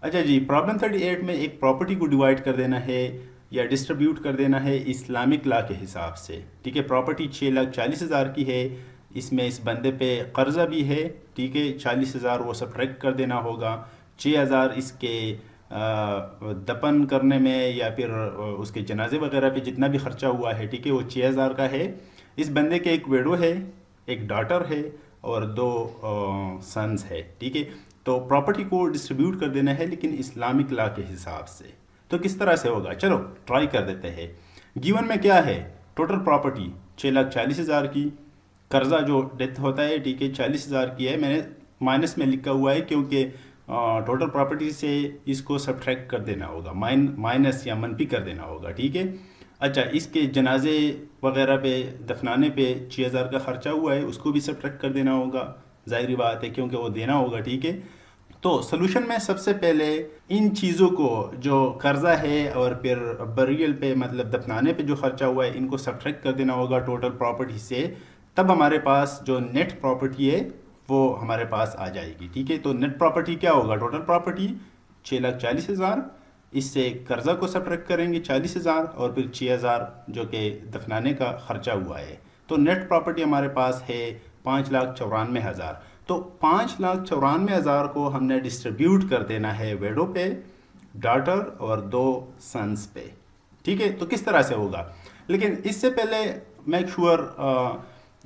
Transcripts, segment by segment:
अच्छा जी, प्रॉब्लम 38 में एक प्रॉपर्टी को डिवाइड कर देना है या डिस्ट्रीब्यूट कर देना है इस्लामिक लॉ के हिसाब से। ठीक है, प्रॉपर्टी 6,40,000 की है, इसमें इस बंदे पे कर्जा भी है। ठीक है, 40,000 वो सब्ट्रैक्ट कर देना होगा। 6,000 इसके दफन करने में या फिर उसके जनाजे वगैरह पे जितना भी खर्चा हुआ है, ठीक है, वो 6,000 का है। इस बंदे के एक वेडो है, एक डॉटर है और दो सन्स है। ठीक है, तो प्रॉपर्टी को डिस्ट्रीब्यूट कर देना है लेकिन इस्लामिक लॉ के हिसाब से। तो किस तरह से होगा, चलो ट्राई कर देते हैं। गिवन में क्या है, टोटल प्रॉपर्टी 6,40,000 की, कर्जा जो डेथ होता है, ठीक है, 40,000 की है। मैंने माइनस में लिखा हुआ है क्योंकि टोटल प्रॉपर्टी से इसको सब्ट्रैक्ट कर देना होगा, माइनस या मनफी कर देना होगा। ठीक है, अच्छा, इसके जनाजे वगैरह पे दफनाने पे 6,000 का खर्चा हुआ है, उसको भी सब्ट्रैक्ट कर देना होगा, जाहिर बात है क्योंकि वो देना होगा। ठीक है, तो सोल्यूशन में सबसे पहले इन चीज़ों को, जो कर्जा है और फिर बरियल पे मतलब दफनाने पे जो खर्चा हुआ है, इनको सब्ट्रैक्ट कर देना होगा टोटल प्रॉपर्टी से। तब हमारे पास जो नेट प्रॉपर्टी है वो हमारे पास आ जाएगी। ठीक है, तो नेट प्रॉपर्टी क्या होगा, टोटल प्रॉपर्टी 6,40,000, इससे कर्जा को सब्ट्रैक्ट करेंगे 40,000 और फिर 6,000 जो कि दफनाने का खर्चा हुआ है। तो नेट प्रॉपर्टी हमारे पास है 5,94,000। तो 5,94,000 को हमने डिस्ट्रीब्यूट कर देना है वेडो पे, डॉटर और दो सन्स पे। ठीक है, तो किस तरह से होगा, लेकिन इससे पहले मेक श्योर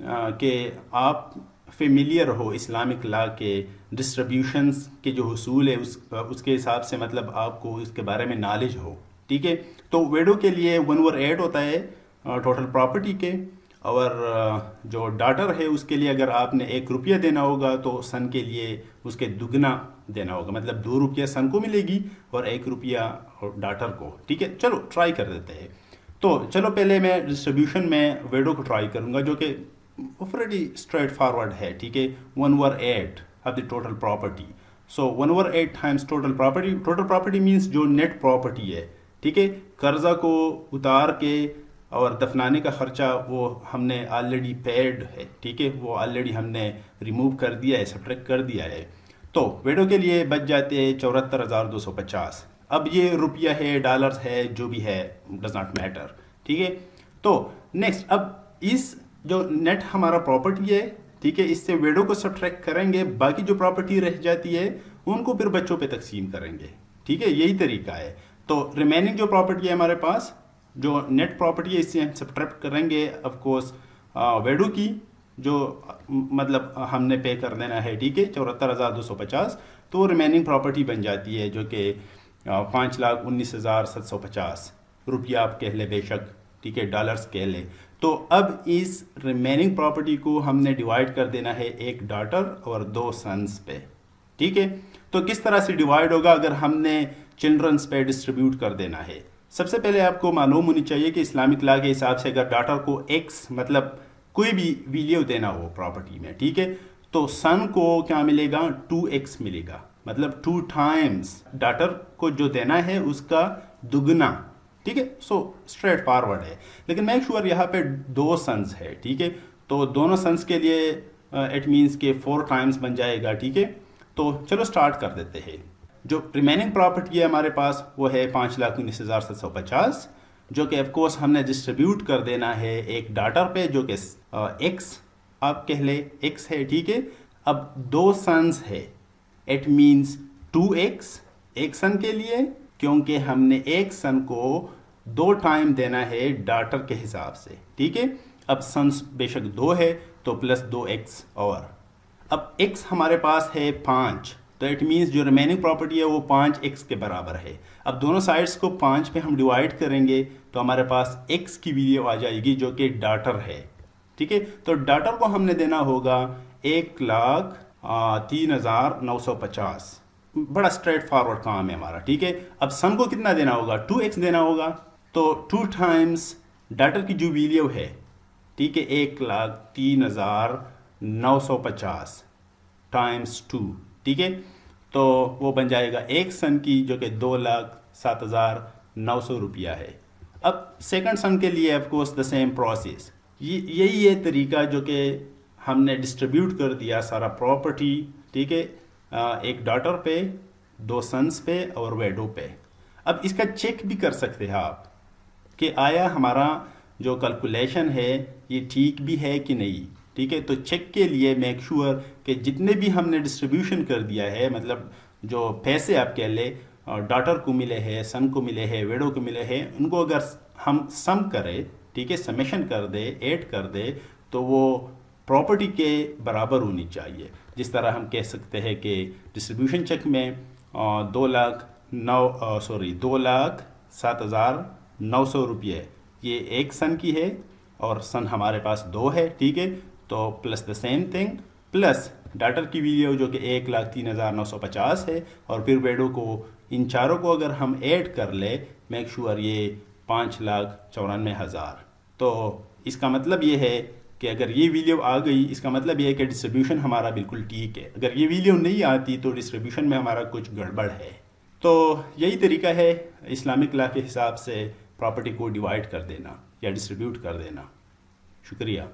कि आप फेमिलियर हो इस्लामिक लॉ के डिस्ट्रीब्यूशंस के जो हुसूल है उसके हिसाब से, मतलब आपको इसके बारे में नॉलेज हो। ठीक है, तो वेडो के लिए 1/8 होता है टोटल प्रॉपर्टी के, और जो डॉटर है उसके लिए अगर आपने 1 रुपया देना होगा तो सन के लिए उसके दुगना देना होगा, मतलब 2 रुपया सन को मिलेगी और 1 रुपया डॉटर को। ठीक है, चलो ट्राई कर देते हैं। तो चलो पहले मैं डिस्ट्रीब्यूशन में वेडो को ट्राई करूंगा जो कि pretty स्ट्रेट फॉरवर्ड है। ठीक है, 1/8 of the total property. So 1/8 times total property, total property means जो नेट प्रॉपर्टी है। ठीक है, कर्जा को उतार के और दफनाने का खर्चा वो हमने ऑलरेडी पेड है। ठीक है, वो ऑलरेडी हमने रिमूव कर दिया है, सब्ट्रैक्ट कर दिया है। तो वेडो के लिए बच जाते हैं 74,250। अब ये रुपया है, डॉलर्स है, जो भी है, डज नॉट मैटर। ठीक है, तो नेक्स्ट, अब इस जो नेट हमारा प्रॉपर्टी है, ठीक है, इससे वेडो को सब्ट्रैक्ट करेंगे, बाकी जो प्रॉपर्टी रह जाती है उनको फिर बच्चों पे तकसीम करेंगे। ठीक है, यही तरीका है। तो रिमेनिंग जो प्रॉपर्टी है हमारे पास, जो नेट प्रॉपर्टी है, इससे हम सब्ट्रैक्ट करेंगे ऑफ कोर्स वेडो की, जो मतलब हमने पे कर देना है। ठीक है, 74,250। तो रिमेनिंग प्रॉपर्टी बन जाती है जो कि 5,19,750 रुपया आप कह ले बेशक। ठीक है, डॉलर्स कह ले। तो अब इस रिमेनिंग प्रॉपर्टी को हमने डिवाइड कर देना है एक डॉटर और 2 सन्स पे। ठीक है, तो किस तरह से डिवाइड होगा अगर हमने चिल्ड्रंस पे डिस्ट्रीब्यूट कर देना है। सबसे पहले आपको मालूम होनी चाहिए कि इस्लामिक लॉ के हिसाब से अगर डॉटर को एक्स मतलब कोई भी वैल्यू देना हो प्रॉपर्टी में, ठीक है, तो सन को क्या मिलेगा, 2x मिलेगा, मतलब 2 टाइम्स डॉटर को जो देना है उसका दुगना। ठीक है, सो स्ट्रेट फॉरवर्ड है। लेकिन मेक श्योर यहाँ पे 2 सन्स है। ठीक है, तो दोनों सन्स के लिए इट मीन्स के 4 टाइम्स बन जाएगा। ठीक है, तो चलो स्टार्ट कर देते हैं। जो रिमेनिंग प्रॉपर्टी है हमारे पास वो है 5,19,750, जो कि ऑफ कोर्स हमने डिस्ट्रीब्यूट कर देना है एक डॉटर पे जो कि एक्स आप कह ले, एक्स है। ठीक है, अब 2 सन्स है, इट मीन्स 2x एक सन के लिए, क्योंकि हमने एक सन को 2 टाइम देना है डॉटर के हिसाब से। ठीक है, अब सन्स बेशक 2 है तो प्लस 2x, और अब x हमारे पास है 5, तो इट मीन्स जो रिमेनिंग प्रॉपर्टी है वो 5x के बराबर है। अब दोनों साइड्स को 5 पे हम डिवाइड करेंगे तो हमारे पास x की वैल्यू आ जाएगी जो कि डॉटर है। ठीक है, तो डॉटर को हमने देना होगा 1,03,950। बड़ा स्ट्रेट फॉरवर्ड काम है हमारा। ठीक है, अब सन को कितना देना होगा, 2x देना होगा, तो 2 टाइम्स डॉटर की जो वैल्यू है, ठीक है, 1,03,950 टाइम्स 2। ठीक है, तो वो बन जाएगा एक सन की जो कि 2,07,900 रुपया है। अब सेकंड सन के लिए of course the same process, यही है तरीका जो कि हमने डिस्ट्रीब्यूट कर दिया सारा प्रॉपर्टी। ठीक है, एक डॉटर पे 2 सन्स पे और वेडो पे। अब इसका चेक भी कर सकते हैं आप कि आया हमारा जो कैलकुलेशन है ये ठीक भी है कि नहीं। ठीक है, तो चेक के लिए मेक श्योर कि जितने भी हमने डिस्ट्रीब्यूशन कर दिया है, मतलब जो पैसे आप कह ले डॉटर को मिले हैं, सन को मिले हैं, वेडो को मिले हैं, उनको अगर हम सम करें, ठीक है, समेशन कर दे, ऐड कर दे, तो वो प्रॉपर्टी के बराबर होनी चाहिए। जिस तरह हम कह सकते हैं कि डिस्ट्रीब्यूशन चेक में 2,07,900 रुपये ये एक सन की है और सन हमारे पास 2 है। ठीक है, तो plus the same thing plus daughter की वैल्यू जो कि 1,03,950 है, और फिर वेडो को, इन चारों को अगर हम ऐड कर ले, मेक श्योर ये 5,94,000। तो इसका मतलब ये है कि अगर ये वैल्यू आ गई, इसका मतलब ये है कि डिस्ट्रीब्यूशन हमारा बिल्कुल ठीक है। अगर ये वैल्यू नहीं आती तो डिस्ट्रीब्यूशन में हमारा कुछ गड़बड़ है। तो यही तरीका है इस्लामिक लॉ के हिसाब से प्रॉपर्टी को डिवाइड कर देना या डिस्ट्रीब्यूट कर देना। शुक्रिया।